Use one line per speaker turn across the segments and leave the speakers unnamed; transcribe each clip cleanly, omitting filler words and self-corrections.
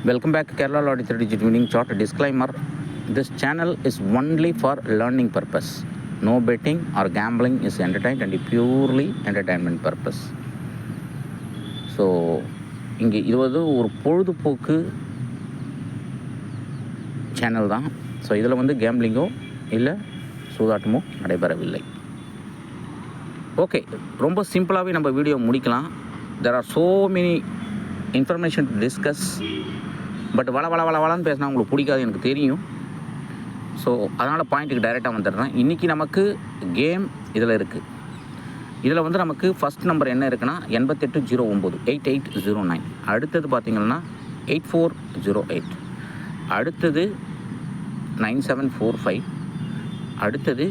Welcome back to Kerala Lottery 3-digit winning chart. Disclaimer: this channel is only for learning purpose. No betting or gambling is entertained and purely entertainment purpose. So இங்கே இது வந்து ஒரு பொழுதுபோக்கு channel தான். So இதில் வந்து கேம்பிளிங்கோ இல்லை சூதாட்டமோ நடைபெறவில்லை. ஓகே, ரொம்ப சிம்பிளாகவே நம்ம வீடியோ முடிக்கலாம். There are so many information to discuss. But வளன்னு பேசினா உங்களுக்கு பிடிக்காது, எனக்கு தெரியும். ஸோ அதனால் பாயிண்ட்டுக்கு டைரெக்டாக வந்துடுறேன். இன்றைக்கி நமக்கு கேம் இதில் இருக்குது. இதில் வந்து நமக்கு ஃபஸ்ட் நம்பர் என்ன இருக்குன்னா 8809 8809. அடுத்தது பார்த்திங்கன்னா 8408. அடுத்தது 9745. அடுத்தது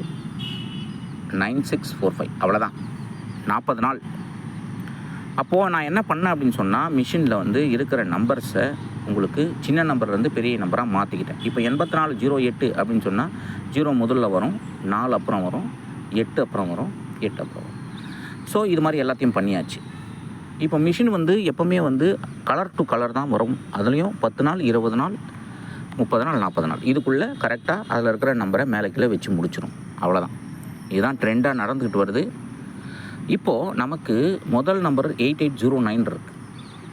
9645. அவ்வளோதான், 40 நாள். அப்போது நான் என்ன பண்ணேன் அப்படின்னு சொன்னால், மிஷினில் வந்து இருக்கிற நம்பர்ஸை உங்களுக்கு சின்ன நம்பர்லேருந்து பெரிய நம்பராக மாற்றிக்கிட்டேன். இப்போ 8408 அப்படின்னு சொன்னால் 0 முதல்ல வரும், 4 அப்புறம் வரும், 8 அப்புறம் வரும், 8 அப்புறம் வரும். ஸோ இது மாதிரி எல்லாத்தையும் பண்ணியாச்சு. இப்போ மிஷின் வந்து எப்போவுமே வந்து கலர் டு கலர் தான் வரும். அதுலேயும் 10 நாள், 20 நாள், 30 நாள், 40 நாள் இதுக்குள்ளே கரெக்டாக அதில் இருக்கிற நம்பரை மேலே கீழே வச்சு முடிச்சிடும். அவ்வளோதான், இதுதான் ட்ரெண்டாக நடந்துக்கிட்டு வருது. இப்போது நமக்கு முதல் நம்பர் 8809 இருக்குது.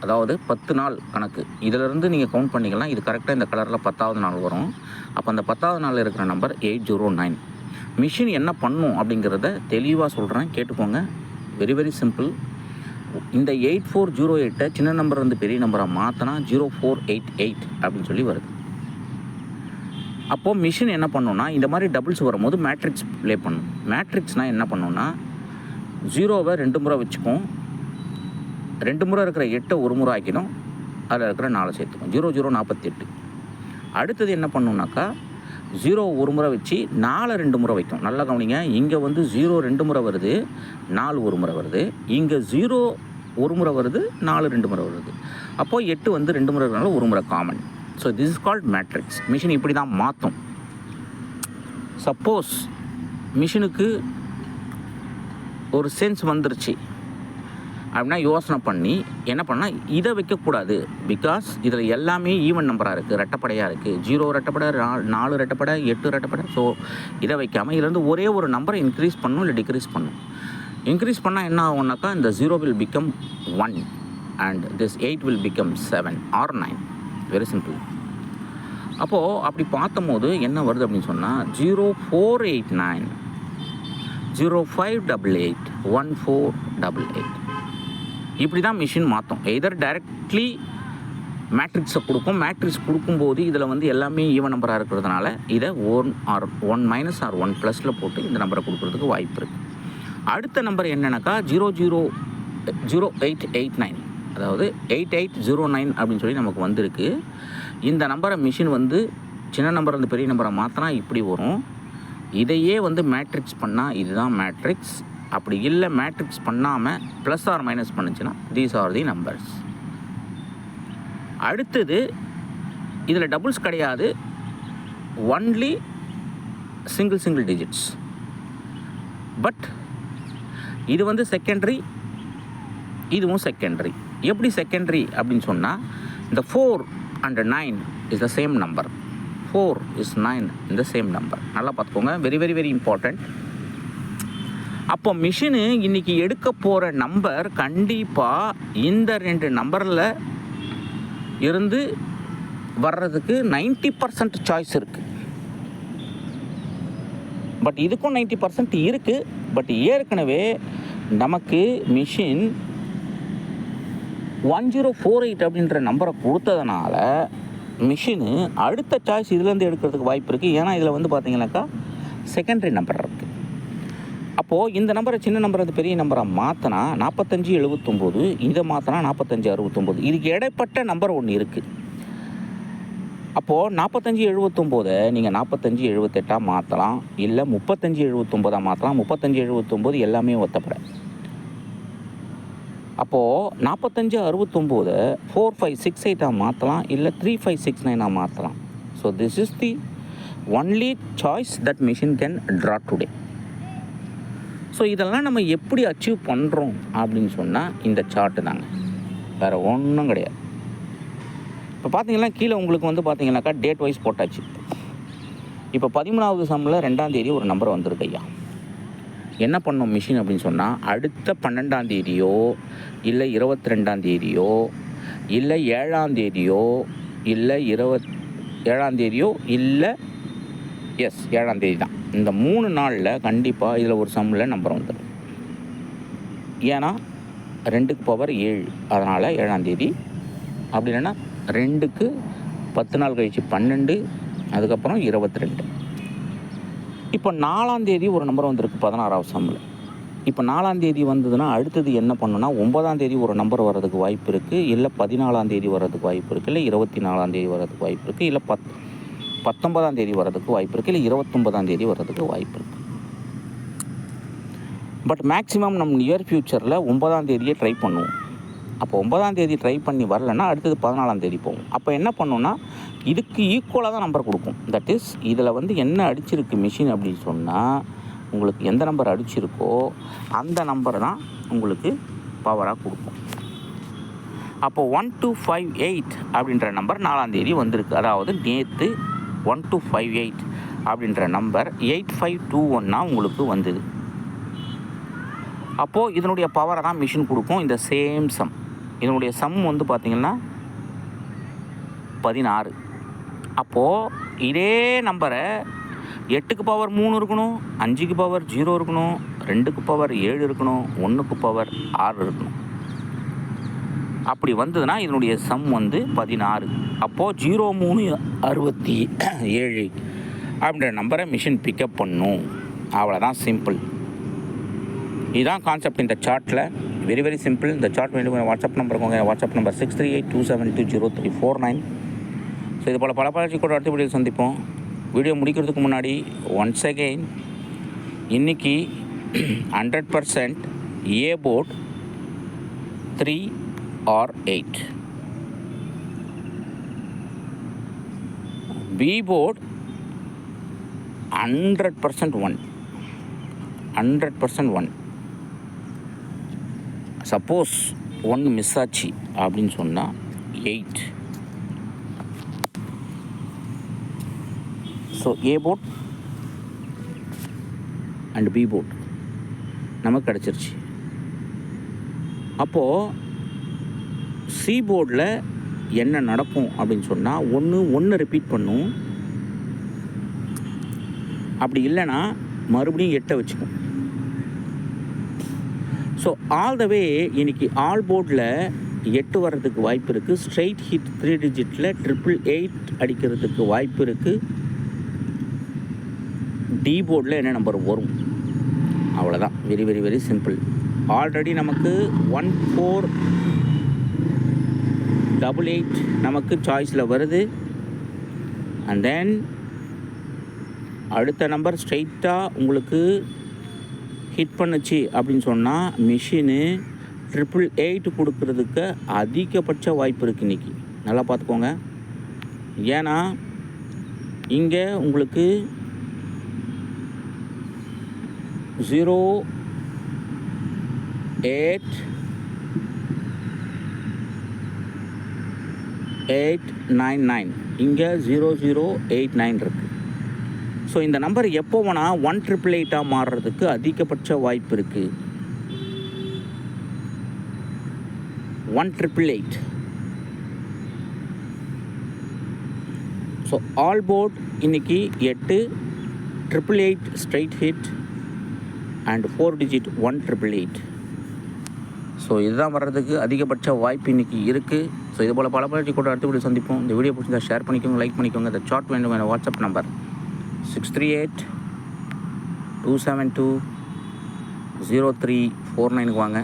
அதாவது 10 நாள் கணக்கு. இதிலிருந்து நீங்கள் கவுண்ட் பண்ணிக்கலாம். இது கரெக்டாக இந்த கலரில் 10வது நாள் வரும். அப்போ அந்த 10வது நாளில் இருக்கிற நம்பர் 809. மிஷின் என்ன பண்ணும் அப்படிங்கிறத தெளிவாக சொல்கிறேன், கேட்டுக்கோங்க. Very very simple. இந்த 8408 சின்ன நம்பர் வந்து பெரிய நம்பராக மாற்றினா 0488 அப்படின்னு சொல்லி வருது. அப்போது மிஷின் என்ன பண்ணுன்னா, இந்த மாதிரி டபுள்ஸ் வரும்போது மேட்ரிக்ஸ் ப்ளே பண்ணும். மேட்ரிக்ஸ்னால் என்ன பண்ணுன்னா, 0வை 2 முறை வச்சுக்கும், 2 முறை இருக்கிற 8 ஒரு முறை ஆக்கிடும், அதில் இருக்கிற 4 சேர்த்துக்கும். 0048. அடுத்தது என்ன பண்ணுனாக்கா, 0 ஒரு முறை வச்சு 4 2 முறை வைக்கும். நல்லா கவனிங்க, இங்கே வந்து 0 2 முறை வருது, 4 ஒரு முறை வருது. இங்கே 0 ஒரு முறை வருது, 4 2 முறை வருது. அப்போது 8 வந்து 2 முறை இருக்கிறனால ஒரு முறை common. So this is called matrix. Machine இப்படி தான் மாற்றும். சப்போஸ் மிஷினுக்கு ஒரு சென்ஸ் வந்துருச்சு அப்படின்னா யோசனை பண்ணி என்ன பண்ணால், இதை வைக்கக்கூடாது. பிகாஸ் இதில் எல்லாமே ஈவன் நம்பராக இருக்குது, ரெட்டப்படையாக இருக்குது. 0 ரெட்டப்படை, 4 ரெட்டப்படை, 8 ரெட்டப்படை. ஸோ இதை வைக்காமல் இதுலேருந்து ஒரே ஒரு நம்பரை இன்க்ரீஸ் பண்ணணும் இல்லை டிக்ரீஸ் பண்ணணும். இன்க்ரீஸ் பண்ணால் என்ன ஆகும்னாக்கா, இந்த 0 will become 1 and this 8 will become 7 or 9. Very simple. அப்போது அப்படி பார்த்தம்போது என்ன வருது அப்படின்னு சொன்னால், 0489 0588 1488. இப்படி தான் மிஷின் மாற்றும். எதர் டைரக்ட்லி மேட்ரிக்ஸை கொடுக்கும். மேட்ரிக்ஸ் கொடுக்கும்போது இதில் வந்து எல்லாமே ஈவன் நம்பராக இருக்கிறதுனால இதை 1 - or 1+ போட்டு இந்த நம்பரை கொடுக்குறதுக்கு வாய்ப்பு இருக்குது. அடுத்த நம்பர் என்னென்னாக்கா 0889, அதாவது 8809 அப்படின்னு சொல்லி நமக்கு வந்திருக்கு. இந்த நம்பரை மிஷின் வந்து சின்ன நம்பர் வந்து பெரிய நம்பரை மாற்றினா இப்படி வரும். இதையே வந்து மேட்ரிக்ஸ் பண்ணால் இதுதான் மேட்ரிக்ஸ். அப்படி இல்லை மேட்ரிக்ஸ் பண்ணாமல் ப்ளஸ் ஆர் மைனஸ் பண்ணுச்சுன்னா தீஸ் ஆர் தி நம்பர்ஸ். அடுத்தது இதில் டபுள்ஸ் கிடையாது, ஒன்லி சிங்கிள் டிஜிட்ஸ். பட் இது வந்து செகண்டரி, இதுவும் செகண்டரி. எப்படி செகண்டரி அப்படின்னு சொன்னால், இந்த 4 and 9 is the same number. 4 is 9 in the same number. நல்லா பார்த்துக்கோங்க, வெரி வெரி வெரி இம்பார்ட்டண்ட். அப்போ மிஷினு இன்றைக்கி எடுக்க போகிற நம்பர் கண்டிப்பாக இந்த 2 நம்பரில் இருந்து வர்றதுக்கு 90% சாய்ஸ் இருக்குது. பட் இதுக்கும் 90% இருக்குது. பட் ஏற்கனவே நமக்கு மிஷின் 1048 அப்படின்ற நம்பரை கொடுத்ததுனால மிஷினு அடுத்த சாய்ஸ் இதுலேருந்து எடுக்கிறதுக்கு வாய்ப்பு இருக்குது. ஏன்னா இதில் வந்து பார்த்திங்கனாக்கா செகண்டரி நம்பர் இருக்குது. அப்போது இந்த நம்பரை சின்ன நம்பர் வந்து பெரிய நம்பரை மாற்றினா 4579, இதை மாற்றினா 4569. இதுக்கு இடைப்பட்ட நம்பர் ஒன்று இருக்குது. அப்போது 4579 நீங்கள் 4578 மாற்றலாம், இல்லை 3579 மாற்றலாம். 3579 எல்லாமே ஒத்தப்பட. அப்போது 4569 4568 மாற்றலாம், இல்லை 3569 மாற்றலாம். So this is the only choice that machine can draw today. So இதெல்லாம் நம்ம எப்படி அச்சீவ் பண்ணுறோம் அப்படின்னு சொன்னால் இந்த சார்ட்டு தாங்க, வேறு ஒன்றும் கிடையாது. இப்போ பார்த்தீங்கன்னா கீழே உங்களுக்கு வந்து பார்த்தீங்கன்னாக்கா டேட் வைஸ் போட்டாச்சு. இப்போ 13வது சம்மில் 2ஆம் தேதி ஒரு நம்பர் வந்திருக்கு ஐயா. என்ன பண்ணும் மிஷின் அப்படின்னு சொன்னால், அடுத்த 12ஆம் தேதியோ இல்லை 22ஆம் தேதியோ இல்லை 7ஆம் தேதியோ இல்லை 7ஆம் தேதியோ இல்லை 7ஆம் தேதி தான். இந்த 3 நாளில் கண்டிப்பாக இதில் ஒரு சம்மில் நம்பர் வந்துடும். ஏன்னா 2க்கு பவர் 7, அதனால் 7ஆம் தேதி. அப்படி இல்லைன்னா 2க்கு 10 நாள் கழிச்சு 12, அதுக்கப்புறம் 22. இப்போ 4ஆம் தேதி ஒரு நம்பர் வந்திருக்கு 16வது சம்மில். இப்போ 4ஆம் தேதி வந்ததுன்னா அடுத்தது என்ன பண்ணுன்னா 9ஆம் தேதி ஒரு நம்பர் வர்றதுக்கு வாய்ப்பு இருக்குது, இல்லை 14ஆம் தேதி வர்றதுக்கு வாய்ப்பு இருக்குது, இல்லை 24ஆம் தேதி வர்றதுக்கு வாய்ப்பு இருக்குது, இல்லை 19ஆம் தேதி வர்றதுக்கு வாய்ப்பு இருக்குது, இல்லை 29ஆம் தேதி வர்றதுக்கு வாய்ப்பு இருக்குது. பட் மேக்ஸிமம் நம்ம நியர் ஃப்யூச்சரில் 9ஆம் தேதியே ட்ரை பண்ணுவோம். அப்போ 9ஆம் தேதி ட்ரை பண்ணி வரலைன்னா அடுத்தது 14ஆம் தேதி போகும். அப்போ என்ன பண்ணோன்னா இதுக்கு ஈக்குவலாக தான் நம்பர் கொடுக்கும். தட் இஸ் இதில் வந்து என்ன அடிச்சிருக்கு மிஷின் அப்படின்னு சொன்னால், உங்களுக்கு எந்த நம்பர் அடிச்சிருக்கோ அந்த நம்பர் தான் உங்களுக்கு பவராக கொடுக்கும். அப்போ 1258 அப்படின்ற நம்பர் 4ஆம் தேதி வந்திருக்கு. அதாவது நேற்று 1258 அப்படின்ற நம்பர் 8521 உங்களுக்கு வந்தது. அப்போது இதனுடைய பவரை தான் மிஷின் கொடுக்கும். இந்த சேம் சம், இதனுடைய சம் வந்து பார்த்திங்கன்னா 16. அப்போது இதே நம்பரை 8க்கு பவர் 3 இருக்கணும், 5க்கு பவர் 0 இருக்கணும், 2க்கு பவர் 7 இருக்கணும், 1க்கு பவர் 6 இருக்கணும். அப்படி வந்ததுன்னா இதனுடைய சம் வந்து 16. அப்போது 0367 அப்படின்ற நம்பரை மிஷின் பிக்கப் பண்ணும். அவ்வளோதான், சிம்பிள். இதுதான் கான்செப்ட் இந்த சார்ட்டில். Very very simple. இந்த சார்ட் வேணும் WhatsApp number WhatsApp number 6382720349. So இது போல் பல பயிற்சி கூட அடுத்த வீடியோ சந்திப்போம். வீடியோ முடிக்கிறதுக்கு முன்னாடி ஒன்ஸ் அகெயின் இன்றைக்கி 100% A port 3 or 8, B port 100% 1, 100% 1. Suppose 1 miss ஆச்சு அப்படின்னு சொன்னால் 8. So A port and B port நமக்கு கிடச்சிருச்சு. அப்போது சி போர்டில் என்ன நடக்கும் அப்படின்னு சொன்னால், ஒன்று ரிப்பீட் பண்ணும். அப்படி இல்லைன்னா மறுபடியும் 8 வச்சுக்கும். ஸோ ஆல் த வே இன்றைக்கி ஆல் போர்டில் 8 வர்றதுக்கு வாய்ப்பு இருக்குது. ஸ்ட்ரைட் ஹிட் 3 டிஜிட்டில் 888 அடிக்கிறதுக்கு வாய்ப்பு இருக்குது. டி போர்டில் என்ன நம்பர் வரும், அவ்வளோதான். Very very very simple. Already நமக்கு 1488 நமக்கு சாய்ஸில் வருது. அண்ட் தென் அடுத்த நம்பர் ஸ்ட்ரைட்டாக உங்களுக்கு ஹிட் பண்ணுச்சு அப்படின்னு சொன்னால் மிஷினு 888 கொடுக்கறதுக்கு அதிகபட்ச வாய்ப்பு இருக்குது இன்றைக்கி. நல்லா பார்த்துக்கோங்க. ஏன்னா இங்கே உங்களுக்கு 08899, இங்கே 0089 இருக்குது. ஸோ இந்த நம்பர் எப்போ வேணால் 1888 மாறுறதுக்கு அதிகபட்ச வாய்ப்பு இருக்குது. 1888. ஸோ ஆல் போர்ட் இன்றைக்கி 8, 888 straight hit and 4 digit 1888. So இதுதான் வர்றதுக்கு அதிகபட்ச வாய்ப்பு இன்றைக்கி இருக்குது. ஸோ இது போல் பல பயிற்சி கூட அடுத்த வீடியோ சந்திப்போம். இந்த வீடியோ பிடிச்சிருந்தா ஷேர் பண்ணிக்கோங்க, லைக் பண்ணிக்கோங்க. இந்த சார்ட் வேண்டும் வாட்ஸ்அப் நம்பர் 6382720349 வாங்க.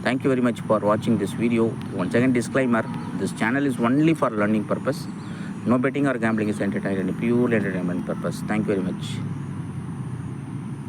தேங்க்யூ வெரி மச் ஃபார் வாட்சிங் this video. Once again disclaimer, this channel is only for learning purpose. No betting or gambling is entertainment, pure entertainment purpose. Thank you very much.